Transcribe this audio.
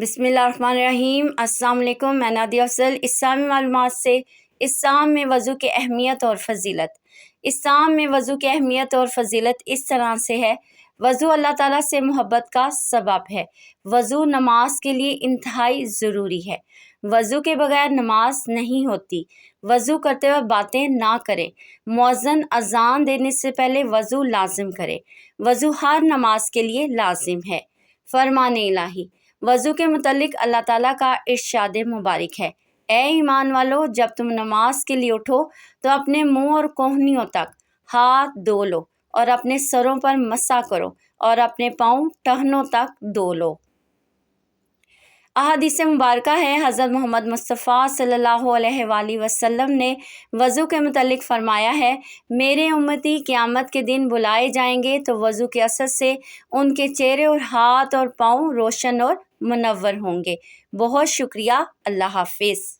بسم اللہ الرحمن الرحیم۔ السلام علیکم، میں نادیہ افضل۔ اسلامی معلومات سے اسلام میں وضو کی اہمیت اور فضیلت۔ اسلام میں وضو کی اہمیت اور فضیلت اس طرح سے ہے۔ وضو اللہ تعالیٰ سے محبت کا سبب ہے۔ وضو نماز کے لیے انتہائی ضروری ہے۔ وضو کے بغیر نماز نہیں ہوتی۔ وضو کرتے وقت باتیں نہ کریں۔ مؤذن اذان دینے سے پہلے وضو لازم کرے۔ وضو ہر نماز کے لیے لازم ہے۔ فرمان الہی۔ وضو کے متعلق اللہ تعالیٰ کا ارشاد مبارک ہے، اے ایمان والو، جب تم نماز کے لیے اٹھو تو اپنے منہ اور کہنیوں تک ہاتھ دھو لو اور اپنے سروں پر مسح کرو اور اپنے پاؤں ٹہنوں تک دھو لو۔ احادیث مبارکہ ہے، حضرت محمد مصطفیٰ صلی اللہ علیہ وآلہ وسلم نے وضو کے متعلق فرمایا ہے، میرے امتی قیامت کے دن بلائے جائیں گے تو وضو کے اثر سے ان کے چہرے اور ہاتھ اور پاؤں روشن اور منور ہوں گے۔ بہت شکریہ۔ اللہ حافظ۔